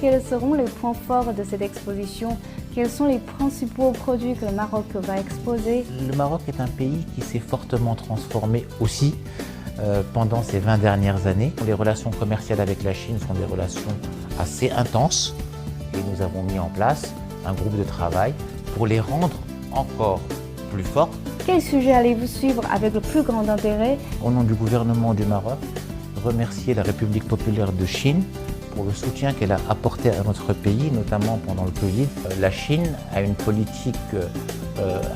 quels seront les points forts de cette exposition? Quels sont les principaux produits que le Maroc va exposer? Le Maroc est un pays qui s'est fortement transformé aussi pendant ces 20 dernières années. Les relations commerciales avec la Chine sont des relations assez intenses et nous avons mis en place un groupe de travail pour les rendre encore plus fortes. Quel sujet allez-vous suivre avec le plus grand intérêt? Au nom du gouvernement du Maroc, remercier la République populaire de Chine pour le soutien qu'elle a apporté à notre pays, notamment pendant le Covid. La Chine a une politique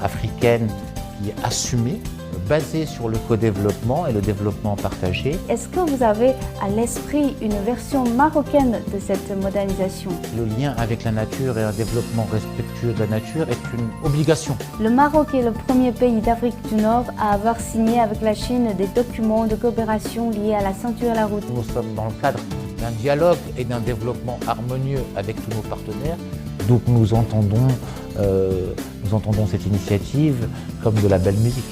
africaine qui est assumée, basée sur le co-développement et le développement partagé. Est-ce que vous avez à l'esprit une version marocaine de cette modernisation? Le lien avec la nature et un développement respectueux de la nature est une obligation. Le Maroc est le premier pays d'Afrique du Nord à avoir signé avec la Chine des documents de coopération liés à la ceinture et la route. Nous sommes dans le cadre d'un dialogue et d'un développement harmonieux avec tous nos partenaires. Donc nous entendons cette initiative comme de la belle musique.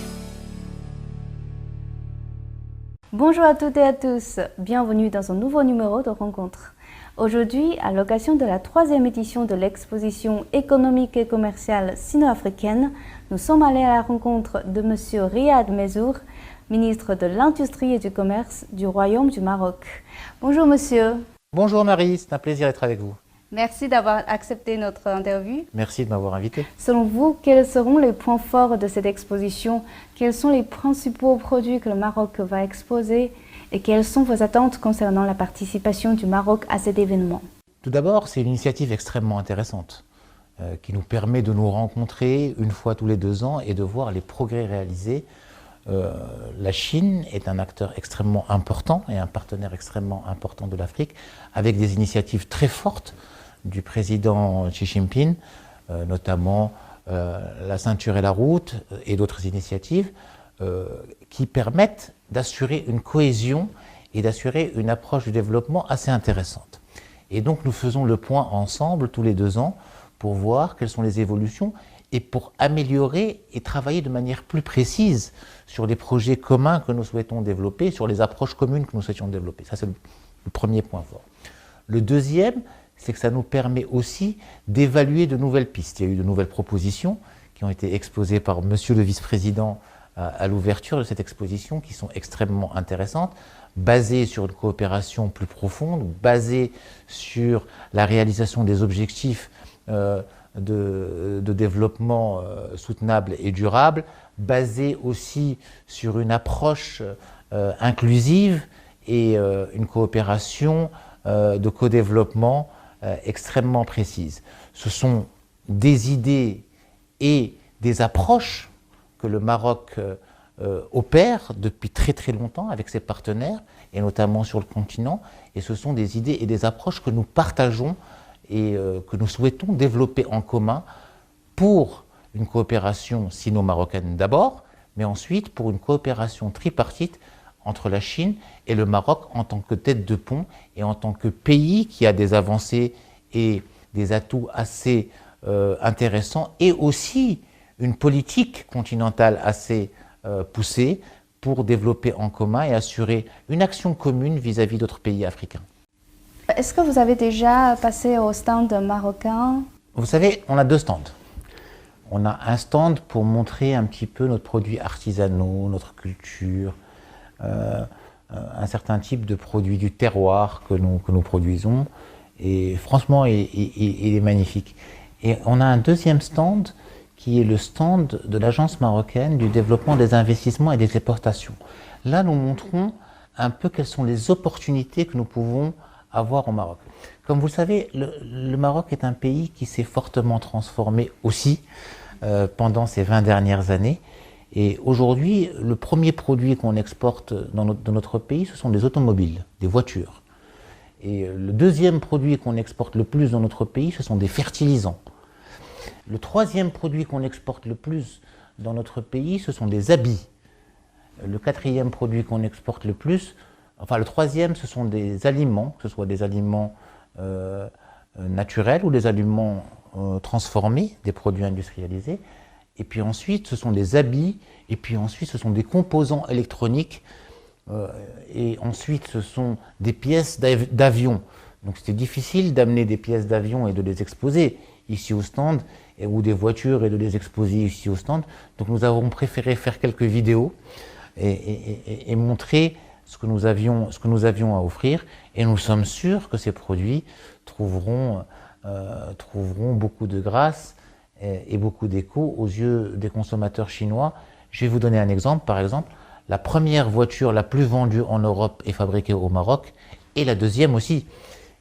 Bonjour à toutes et à tous, bienvenue dans un nouveau numéro de Rencontre. Aujourd'hui, à l'occasion de la 3e édition de l'exposition économique et commerciale sino-africaine, nous sommes allés à la rencontre de M. Riyad Messour, ministre de l'Industrie et du Commerce du Royaume du Maroc. Bonjour monsieur. Bonjour Marie, c'est un plaisir d'être avec vous. Merci d'avoir accepté notre interview. Merci de m'avoir invité. Selon vous, quels seront les points forts de cette exposition? Quels sont les principaux produits que le Maroc va exposer? Et quelles sont vos attentes concernant la participation du Maroc à cet événement? Tout d'abord, c'est une initiative extrêmement intéressante qui nous permet de nous rencontrer une fois tous les 2 ans et de voir les progrès réalisés. La Chine est un acteur extrêmement important et un partenaire extrêmement important de l'Afrique, avec des initiatives très fortes du président Xi Jinping, notamment la ceinture et la route et d'autres initiatives qui permettent d'assurer une cohésion et d'assurer une approche du développement assez intéressante. Et donc nous faisons le point ensemble tous les 2 ans pour voir quelles sont les évolutions et pour améliorer et travailler de manière plus précise sur les projets communs que nous souhaitons développer, sur les approches communes que nous souhaitions développer. Ça, c'est le premier point fort. Le deuxième, c'est que ça nous permet aussi d'évaluer de nouvelles pistes. Il y a eu de nouvelles propositions qui ont été exposées par Monsieur le vice-président à l'ouverture de cette exposition, qui sont extrêmement intéressantes, basées sur une coopération plus profonde, basées sur la réalisation des objectifs de développement soutenable et durable, basé aussi sur une approche inclusive et une coopération de co-développement extrêmement précise. Ce sont des idées et des approches que le Maroc opère depuis très très longtemps avec ses partenaires, et notamment sur le continent, et ce sont des idées et des approches que nous partageons et que nous souhaitons développer en commun pour une coopération sino-marocaine d'abord, mais ensuite pour une coopération tripartite entre la Chine et le Maroc en tant que tête de pont et en tant que pays qui a des avancées et des atouts assez intéressants, et aussi une politique continentale assez poussée pour développer en commun et assurer une action commune vis-à-vis d'autres pays africains. Est-ce que vous avez déjà passé au stand marocain? Vous savez, on a 2 stands. On a un stand pour montrer un petit peu nos produits artisanaux, notre culture, un certain type de produits du terroir que nous produisons. Et franchement, il est magnifique. Et on a un 2e stand qui est le stand de l'Agence marocaine du développement des investissements et des exportations. Là, nous montrons un peu quelles sont les opportunités que nous pouvons avoir au Maroc. Comme vous le savez, le Maroc est un pays qui s'est fortement transformé aussi pendant ces 20 dernières années. Et aujourd'hui, le premier produit qu'on exporte dans notre pays, ce sont des automobiles, des voitures. Et le 2e produit qu'on exporte le plus dans notre pays, ce sont des fertilisants. Le 3e produit qu'on exporte le plus dans notre pays, ce sont des habits. Le 4e produit qu'on exporte le plus, enfin le 3e, ce sont des aliments, que ce soit des aliments naturels ou des aliments transformés, des produits industrialisés. Et puis ensuite, ce sont des habits, et puis ensuite, ce sont des composants électroniques, et ensuite, ce sont des pièces d'avion. Donc c'était difficile d'amener des pièces d'avion et de les exposer ici au stand, ou des voitures et de les exposer ici au stand. Donc nous avons préféré faire quelques vidéos et montrer ce que nous avions à offrir. Et nous sommes sûrs que ces produits trouveront beaucoup de grâce et beaucoup d'écho aux yeux des consommateurs chinois. Je vais vous donner un exemple. Par exemple, la première voiture la plus vendue en Europe est fabriquée au Maroc, et la deuxième aussi.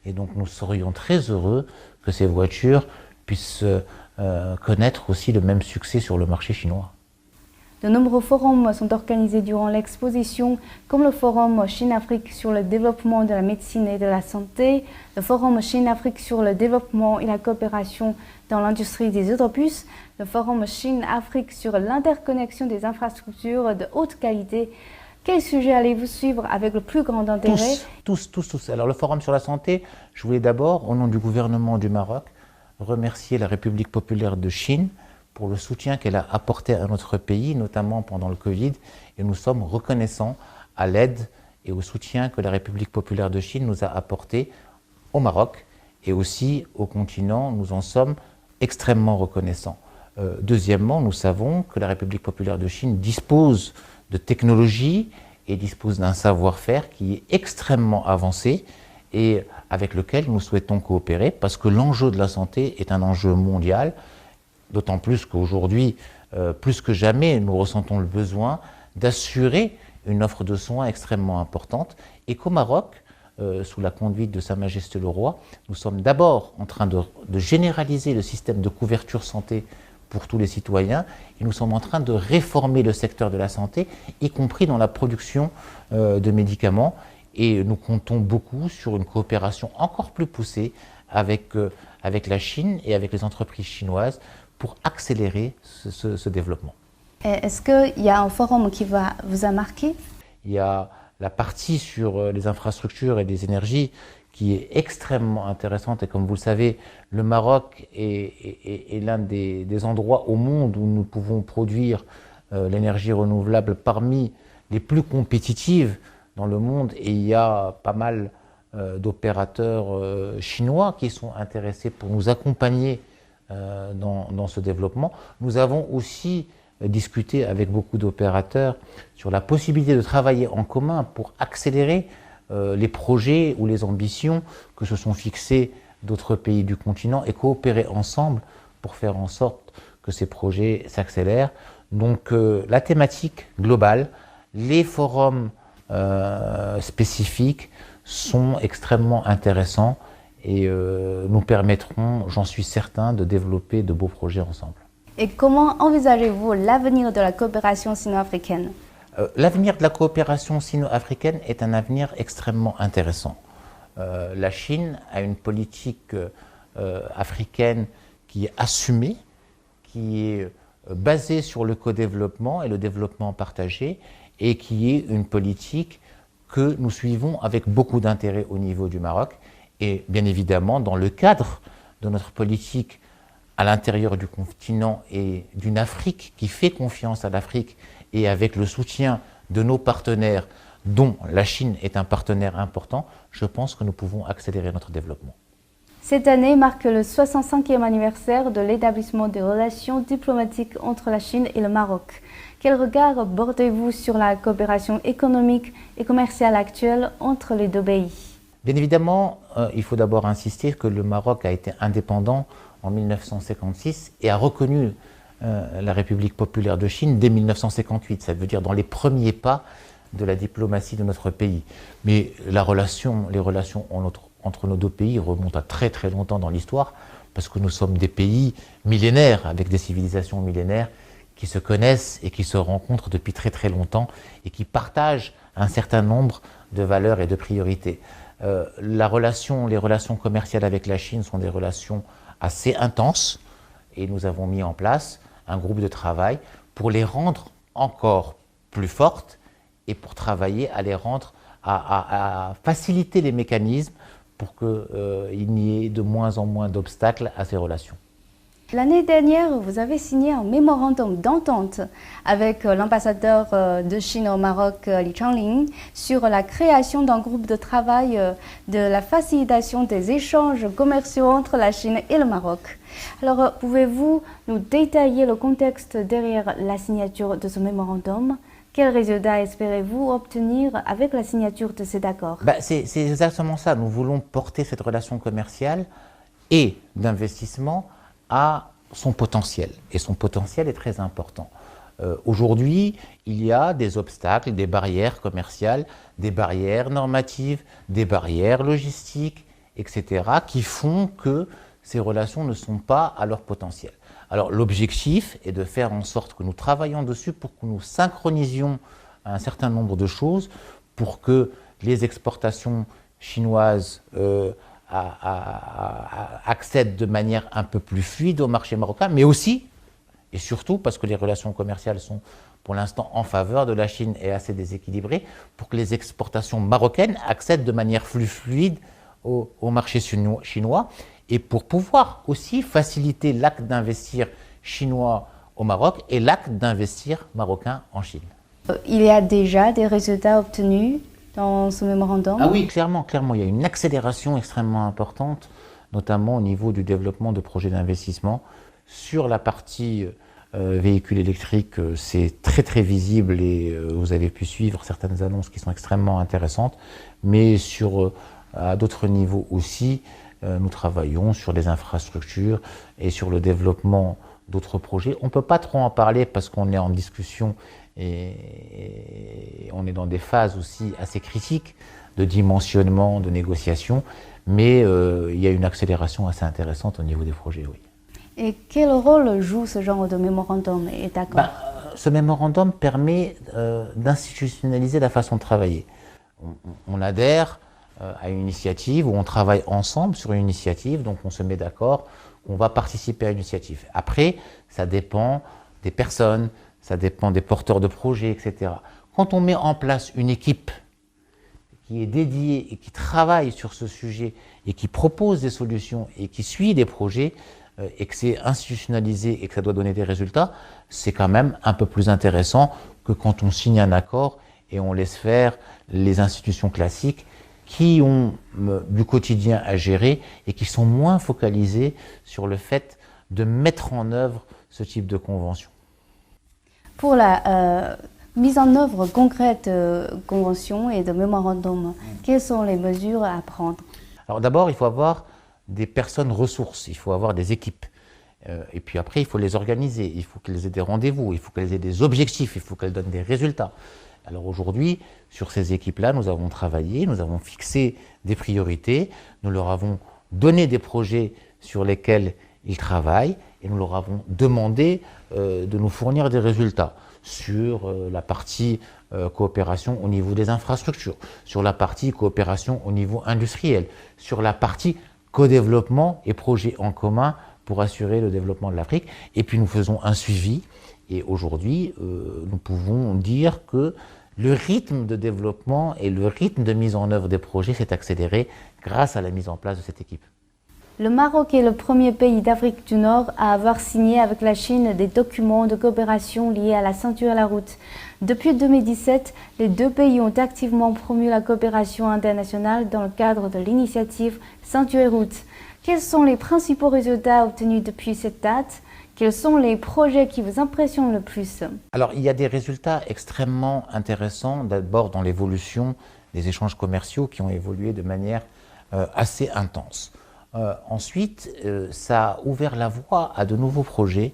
Et donc nous serions très heureux que ces voitures puissent connaître aussi le même succès sur le marché chinois. De nombreux forums sont organisés durant l'exposition, comme le forum Chine-Afrique sur le développement de la médecine et de la santé, le forum Chine-Afrique sur le développement et la coopération dans l'industrie des autobus, le forum Chine-Afrique sur l'interconnexion des infrastructures de haute qualité. Quel sujet allez-vous suivre avec le plus grand intérêt? Tous. Alors le forum sur la santé, je voulais d'abord, au nom du gouvernement du Maroc, remercier la République populaire de Chine pour le soutien qu'elle a apporté à notre pays, notamment pendant le Covid. Et nous sommes reconnaissants à l'aide et au soutien que la République populaire de Chine nous a apporté au Maroc et aussi au continent. Nous en sommes extrêmement reconnaissants. Deuxièmement, nous savons que la République populaire de Chine dispose de technologies et dispose d'un savoir-faire qui est extrêmement avancé et avec lequel nous souhaitons coopérer parce que l'enjeu de la santé est un enjeu mondial, d'autant plus qu'aujourd'hui, plus que jamais, nous ressentons le besoin d'assurer une offre de soins extrêmement importante et qu'au Maroc, sous la conduite de Sa Majesté le Roi, nous sommes d'abord en train de généraliser le système de couverture santé pour tous les citoyens et nous sommes en train de réformer le secteur de la santé, y compris dans la production de médicaments. Et nous comptons beaucoup sur une coopération encore plus poussée avec la Chine et avec les entreprises chinoises pour accélérer ce développement. Est-ce qu'il y a un forum qui vous a marqué? Il y a la partie sur les infrastructures et les énergies qui est extrêmement intéressante. Et comme vous le savez, le Maroc est l'un des endroits au monde où nous pouvons produire l'énergie renouvelable parmi les plus compétitives dans le monde. Et il y a pas mal d'opérateurs chinois qui sont intéressés pour nous accompagner dans ce développement. Nous avons aussi discuté avec beaucoup d'opérateurs sur la possibilité de travailler en commun pour accélérer les projets ou les ambitions que se sont fixés d'autres pays du continent et coopérer ensemble pour faire en sorte que ces projets s'accélèrent. Donc la thématique globale, les forums spécifiques sont extrêmement intéressants et nous permettront, j'en suis certain, de développer de beaux projets ensemble. Et comment envisagez-vous l'avenir de la coopération sino-africaine? L'avenir de la coopération sino-africaine est un avenir extrêmement intéressant. La Chine a une politique africaine qui est assumée, qui est basée sur le co-développement et le développement partagé, et qui est une politique que nous suivons avec beaucoup d'intérêt au niveau du Maroc. Et bien évidemment, dans le cadre de notre politique à l'intérieur du continent et d'une Afrique qui fait confiance à l'Afrique et avec le soutien de nos partenaires, dont la Chine est un partenaire important, je pense que nous pouvons accélérer notre développement. Cette année marque le 65e anniversaire de l'établissement des relations diplomatiques entre la Chine et le Maroc. Quel regard portez-vous sur la coopération économique et commerciale actuelle entre les deux pays? Bien évidemment, il faut d'abord insister que le Maroc a été indépendant en 1956 et a reconnu la République populaire de Chine dès 1958. Ça veut dire dans les premiers pas de la diplomatie de notre pays. Mais les relations entre nos deux pays remontent à très très longtemps dans l'histoire parce que nous sommes des pays millénaires avec des civilisations millénaires qui se connaissent et qui se rencontrent depuis très très longtemps et qui partagent un certain nombre de valeurs et de priorités. Les relations commerciales avec la Chine sont des relations assez intenses et nous avons mis en place un groupe de travail pour les rendre encore plus fortes et pour travailler à les rendre, à faciliter les mécanismes pour qu'il n'y ait de moins en moins d'obstacles à ces relations. L'année dernière, vous avez signé un mémorandum d'entente avec l'ambassadeur de Chine au Maroc, Li Changling, sur la création d'un groupe de travail de la facilitation des échanges commerciaux entre la Chine et le Maroc. Alors, pouvez-vous nous détailler le contexte derrière la signature de ce mémorandum? Quels résultats espérez-vous obtenir avec la signature de cet accord? C'est exactement ça. Nous voulons porter cette relation commerciale et d'investissement à son potentiel. Et son potentiel est très important. Aujourd'hui, il y a des obstacles, des barrières commerciales, des barrières normatives, des barrières logistiques, etc., qui font que ces relations ne sont pas à leur potentiel. Alors l'objectif est de faire en sorte que nous travaillions dessus pour que nous synchronisions un certain nombre de choses pour que les exportations chinoises accèdent de manière un peu plus fluide au marché marocain, mais aussi et surtout parce que les relations commerciales sont pour l'instant en faveur de la Chine et assez déséquilibrées, pour que les exportations marocaines accèdent de manière plus fluide au marché chinois et pour pouvoir aussi faciliter l'acte d'investir chinois au Maroc et l'acte d'investir marocain en Chine. Il y a déjà des résultats obtenus dans ce mémorandum? Ah oui, clairement, il y a une accélération extrêmement importante, notamment au niveau du développement de projets d'investissement. Sur la partie véhicules électriques, c'est très visible et vous avez pu suivre certaines annonces qui sont extrêmement intéressantes, mais à d'autres niveaux aussi, nous travaillons sur les infrastructures et sur le développement d'autres projets. On ne peut pas trop en parler parce qu'on est en discussion et on est dans des phases aussi assez critiques de dimensionnement, de négociation, mais il y a une accélération assez intéressante au niveau des projets, oui. Et quel rôle joue ce genre de mémorandum et d'accord? Ce mémorandum permet d'institutionnaliser la façon de travailler. On adhère à une initiative où on travaille ensemble sur une initiative, donc on se met d'accord, on va participer à une initiative. Après, ça dépend des personnes, ça dépend des porteurs de projets, etc. Quand on met en place une équipe qui est dédiée et qui travaille sur ce sujet et qui propose des solutions et qui suit des projets et que c'est institutionnalisé et que ça doit donner des résultats, c'est quand même un peu plus intéressant que quand on signe un accord et on laisse faire les institutions classiques qui ont du quotidien à gérer et qui sont moins focalisées sur le fait de mettre en œuvre ce type de convention. Pour la mise en œuvre concrète de conventions et de mémorandums, quelles sont les mesures à prendre? Alors d'abord, il faut avoir des personnes ressources, il faut avoir des équipes. Et puis après, il faut les organiser, il faut qu'elles aient des rendez-vous, il faut qu'elles aient des objectifs, il faut qu'elles donnent des résultats. Alors aujourd'hui, sur ces équipes-là, nous avons travaillé, nous avons fixé des priorités, nous leur avons donné des projets sur lesquels ils travaillent et nous leur avons demandé de nous fournir des résultats sur la partie coopération au niveau des infrastructures, sur la partie coopération au niveau industriel, sur la partie co-développement et projets en commun pour assurer le développement de l'Afrique. Et puis nous faisons un suivi et aujourd'hui, nous pouvons dire que le rythme de développement et le rythme de mise en œuvre des projets s'est accéléré grâce à la mise en place de cette équipe. Le Maroc est le premier pays d'Afrique du Nord à avoir signé avec la Chine des documents de coopération liés à la ceinture et la route. Depuis 2017, les deux pays ont activement promu la coopération internationale dans le cadre de l'initiative Ceinture et route. Quels sont les principaux résultats obtenus depuis cette date? Quels sont les projets qui vous impressionnent le plus? Alors, il y a des résultats extrêmement intéressants, d'abord dans l'évolution des échanges commerciaux qui ont évolué de manière assez intense. Ensuite, ça a ouvert la voie à de nouveaux projets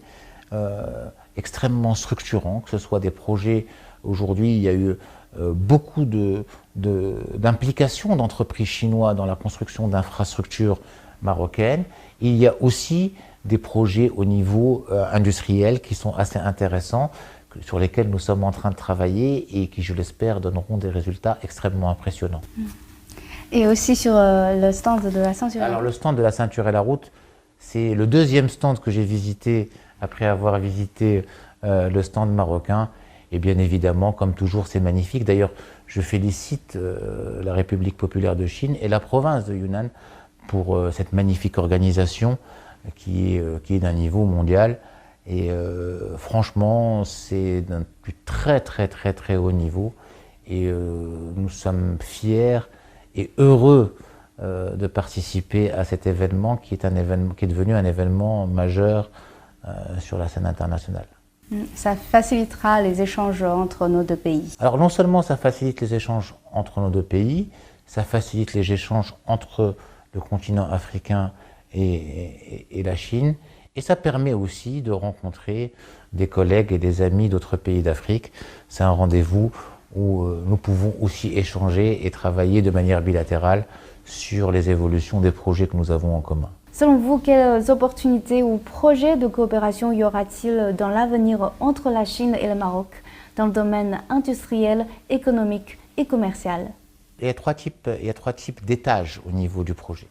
extrêmement structurants, que ce soit des projets, aujourd'hui il y a eu beaucoup d'implications d'entreprises chinoises dans la construction d'infrastructures marocaines. Il y a aussi des projets au niveau industriel qui sont assez intéressants, sur lesquels nous sommes en train de travailler et qui, je l'espère, donneront des résultats extrêmement impressionnants. Et aussi sur le stand de la ceinture. Alors le stand de la ceinture et la route, c'est le deuxième stand que j'ai visité après avoir visité le stand marocain. Et bien évidemment, comme toujours, c'est magnifique. D'ailleurs, je félicite la République populaire de Chine et la province de Yunnan pour cette magnifique organisation qui est d'un niveau mondial. Et franchement, c'est d'un très très très très haut niveau. Et nous sommes fiers et heureux de participer à cet événement qui est devenu un événement majeur sur la scène internationale. Ça facilitera les échanges entre nos deux pays. Alors non seulement ça facilite les échanges entre nos deux pays, ça facilite les échanges entre le continent africain et la Chine, et ça permet aussi de rencontrer des collègues et des amis d'autres pays d'Afrique. C'est un rendez-vous où nous pouvons aussi échanger et travailler de manière bilatérale sur les évolutions des projets que nous avons en commun. Selon vous, quelles opportunités ou projets de coopération y aura-t-il dans l'avenir entre la Chine et le Maroc dans le domaine industriel, économique et commercial? Il y a trois types d'étages au niveau du projet.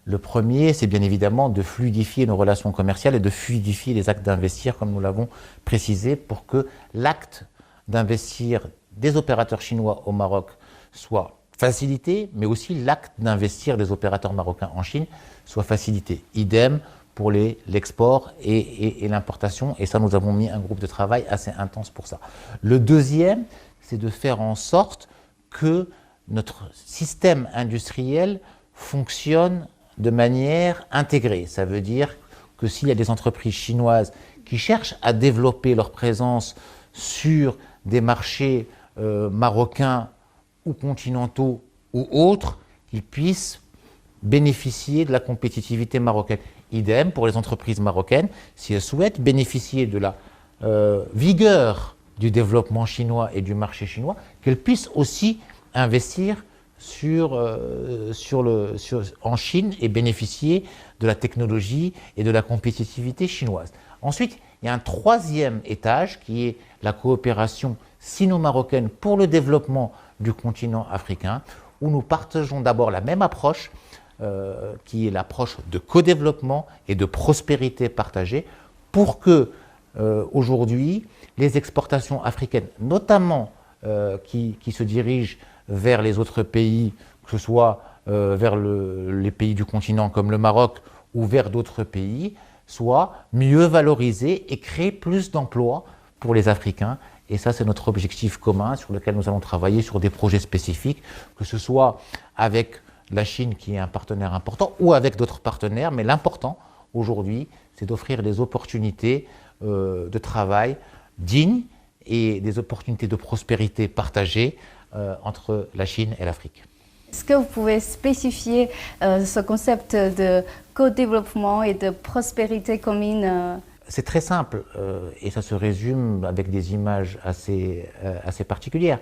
Le premier, c'est bien évidemment de fluidifier nos relations commerciales et de fluidifier les actes d'investir, comme nous l'avons précisé, pour que l'acte d'investir des opérateurs chinois au Maroc soit facilité, mais aussi l'acte d'investir des opérateurs marocains en Chine soit facilité. Idem pour l'export et l'importation, et ça, nous avons mis un groupe de travail assez intense pour ça. Le deuxième, c'est de faire en sorte que notre système industriel fonctionne de manière intégrée. Ça veut dire que s'il y a des entreprises chinoises qui cherchent à développer leur présence sur des marchés marocains ou continentaux ou autres, qu'ils puissent bénéficier de la compétitivité marocaine. Idem pour les entreprises marocaines, si elles souhaitent bénéficier de la vigueur du développement chinois et du marché chinois, qu'elles puissent aussi investir en Chine et bénéficier de la technologie et de la compétitivité chinoise. Ensuite, il y a un troisième étage qui est la coopération sino-marocaine pour le développement du continent africain, où nous partageons d'abord la même approche, qui est l'approche de co-développement et de prospérité partagée, pour que aujourd'hui les exportations africaines, notamment qui se dirigent vers les autres pays, que ce soit vers les pays du continent comme le Maroc ou vers d'autres pays, soient mieux valorisées et créent plus d'emplois pour les Africains. Et ça, c'est notre objectif commun sur lequel nous allons travailler sur des projets spécifiques, que ce soit avec la Chine qui est un partenaire important ou avec d'autres partenaires. Mais l'important aujourd'hui, c'est d'offrir des opportunités de travail dignes et des opportunités de prospérité partagées entre la Chine et l'Afrique. Est-ce que vous pouvez spécifier ce concept de co-développement et de prospérité commune? C'est très simple et ça se résume avec des images assez particulières.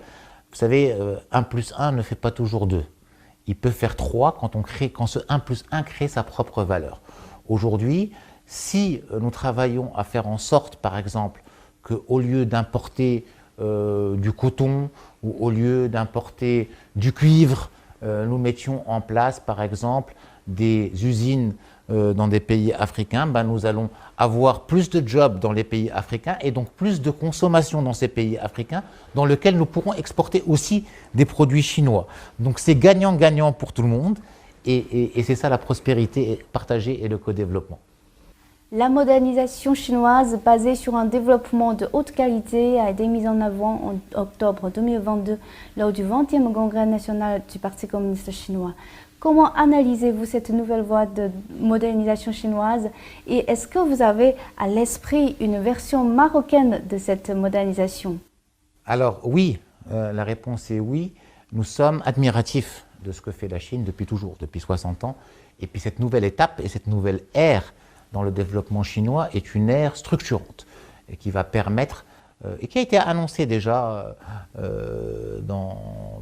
Vous savez, 1 plus 1 ne fait pas toujours 2. Il peut faire 3 quand ce 1 plus 1 crée sa propre valeur. Aujourd'hui, si nous travaillons à faire en sorte, par exemple, qu'au lieu d'importer du coton ou au lieu d'importer du cuivre, nous mettions en place, par exemple, des usines dans des pays africains, nous allons avoir plus de jobs dans les pays africains et donc plus de consommation dans ces pays africains dans lesquels nous pourrons exporter aussi des produits chinois. Donc c'est gagnant-gagnant pour tout le monde et c'est ça la prospérité partagée et le co-développement. La modernisation chinoise basée sur un développement de haute qualité a été mise en avant en octobre 2022 lors du 20e congrès national du Parti communiste chinois. Comment analysez-vous cette nouvelle voie de modernisation chinoise et est-ce que vous avez à l'esprit une version marocaine de cette modernisation? Alors oui, la réponse est oui. Nous sommes admiratifs de ce que fait la Chine depuis toujours, depuis 60 ans. Et puis cette nouvelle étape et cette nouvelle ère dans le développement chinois est une ère structurante et qui va permettre, et qui a été annoncée déjà dans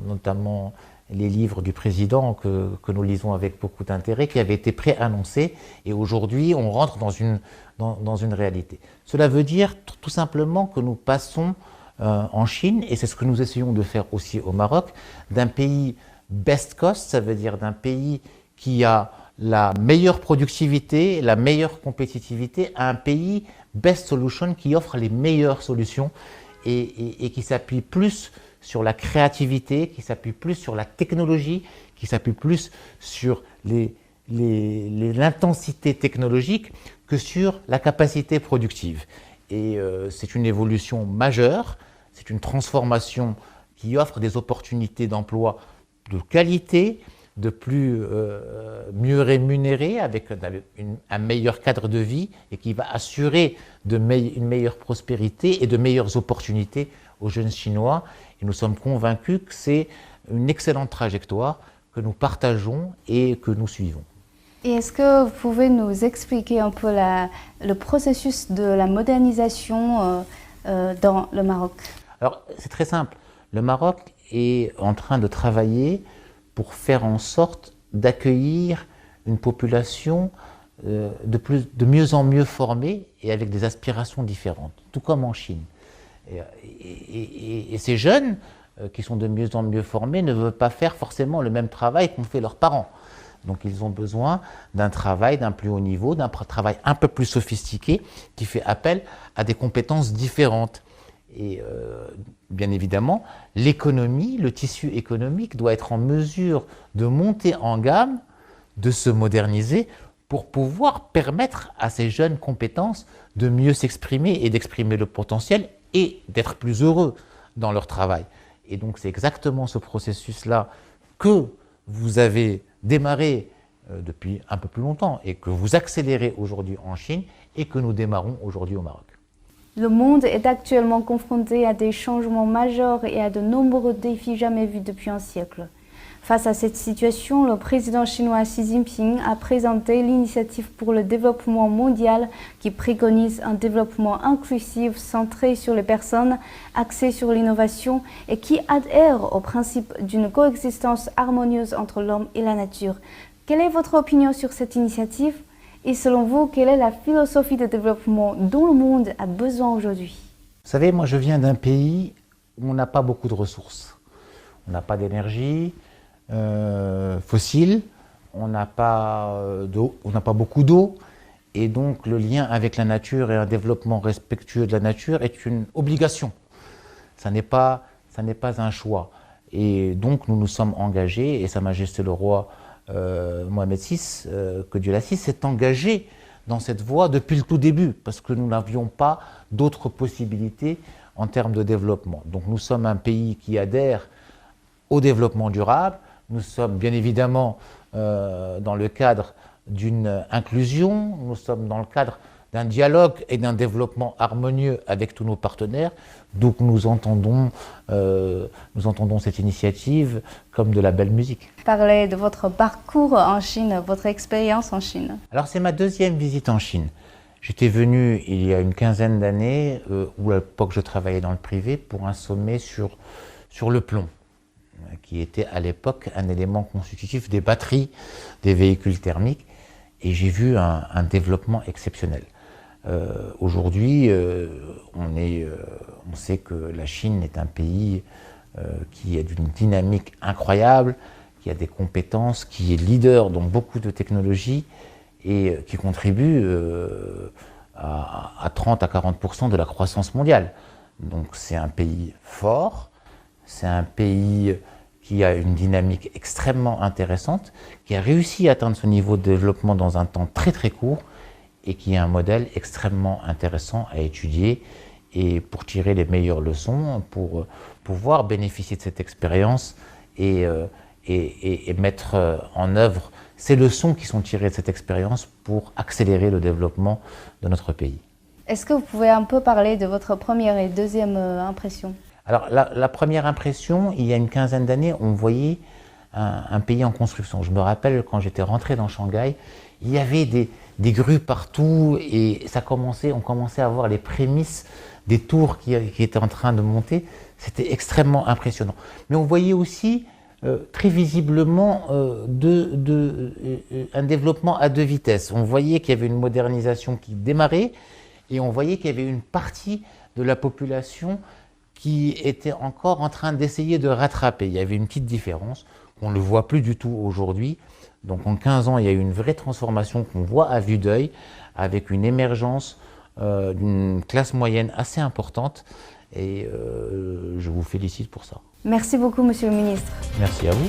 notamment les livres du président que nous lisons avec beaucoup d'intérêt, qui avaient été préannoncés et aujourd'hui on rentre dans une réalité. Cela veut dire tout simplement que nous passons en Chine, et c'est ce que nous essayons de faire aussi au Maroc, d'un pays best cost, ça veut dire d'un pays qui a la meilleure productivité, la meilleure compétitivité, à un pays best solution qui offre les meilleures solutions et qui s'appuie plus sur la créativité, qui s'appuie plus sur la technologie, qui s'appuie plus sur les l'intensité technologique que sur la capacité productive. Et c'est une évolution majeure, c'est une transformation qui offre des opportunités d'emploi de qualité, mieux rémunérés, avec un meilleur cadre de vie et qui va assurer une meilleure prospérité et de meilleures opportunités aux jeunes Chinois. Et nous sommes convaincus que c'est une excellente trajectoire que nous partageons et que nous suivons. Et est-ce que vous pouvez nous expliquer un peu le processus de la modernisation dans le Maroc? Alors, c'est très simple. Le Maroc est en train de travailler pour faire en sorte d'accueillir une population de mieux en mieux formée et avec des aspirations différentes, tout comme en Chine. Et ces jeunes qui sont de mieux en mieux formés ne veulent pas faire forcément le même travail qu'ont fait leurs parents. Donc ils ont besoin d'un travail d'un plus haut niveau, d'un travail un peu plus sophistiqué qui fait appel à des compétences différentes. Et bien évidemment, l'économie, le tissu économique doit être en mesure de monter en gamme, de se moderniser pour pouvoir permettre à ces jeunes compétences de mieux s'exprimer et d'exprimer le potentiel et d'être plus heureux dans leur travail. Et donc c'est exactement ce processus-là que vous avez démarré depuis un peu plus longtemps et que vous accélérez aujourd'hui en Chine et que nous démarrons aujourd'hui au Maroc. Le monde est actuellement confronté à des changements majeurs et à de nombreux défis jamais vus depuis un siècle. Face à cette situation, le président chinois Xi Jinping a présenté l'initiative pour le développement mondial qui préconise un développement inclusif centré sur les personnes, axé sur l'innovation et qui adhère au principe d'une coexistence harmonieuse entre l'homme et la nature. Quelle est votre opinion sur cette initiative? Et selon vous, quelle est la philosophie de développement dont le monde a besoin aujourd'hui? Vous savez, moi je viens d'un pays où on n'a pas beaucoup de ressources. On n'a pas d'énergie fossile, on n'a pas beaucoup d'eau. Et donc le lien avec la nature et un développement respectueux de la nature est une obligation. Ça n'est pas un choix. Et donc nous nous sommes engagés, et Sa Majesté le Roi Mohamed VI, que Dieu l'assiste, s'est engagé dans cette voie depuis le tout début, parce que nous n'avions pas d'autres possibilités en termes de développement. Donc nous sommes un pays qui adhère au développement durable, nous sommes bien évidemment dans le cadre d'une inclusion, nous sommes dans le cadre d'un dialogue et d'un développement harmonieux avec tous nos partenaires. Donc nous entendons cette initiative comme de la belle musique. Parlez de votre parcours en Chine, votre expérience en Chine. Alors c'est ma deuxième visite en Chine. J'étais venu il y a une quinzaine d'années, où à l'époque je travaillais dans le privé, pour un sommet sur le plomb, qui était à l'époque un élément constitutif des batteries des véhicules thermiques. Et j'ai vu un développement exceptionnel. Aujourd'hui, on sait que la Chine est un pays qui a d'une dynamique incroyable, qui a des compétences, qui est leader dans beaucoup de technologies et qui contribue à 30 à 40% de la croissance mondiale. Donc c'est un pays fort, c'est un pays qui a une dynamique extrêmement intéressante, qui a réussi à atteindre ce niveau de développement dans un temps très très court et qui est un modèle extrêmement intéressant à étudier et pour tirer les meilleures leçons, pour pouvoir bénéficier de cette expérience et mettre en œuvre ces leçons qui sont tirées de cette expérience pour accélérer le développement de notre pays. Est-ce que vous pouvez un peu parler de votre première et deuxième impression? Alors la première impression, il y a une quinzaine d'années, on voyait un pays en construction. Je me rappelle quand j'étais rentré dans Shanghai, il y avait des grues partout et on commençait à voir les prémices des tours qui étaient en train de monter. C'était extrêmement impressionnant. Mais on voyait aussi très visiblement un développement à deux vitesses. On voyait qu'il y avait une modernisation qui démarrait et on voyait qu'il y avait une partie de la population qui était encore en train d'essayer de rattraper. Il y avait une petite différence, on ne le voit plus du tout aujourd'hui. Donc en 15 ans, il y a eu une vraie transformation qu'on voit à vue d'œil, avec une émergence d'une classe moyenne assez importante. Et je vous félicite pour ça. Merci beaucoup, Monsieur le Ministre. Merci à vous.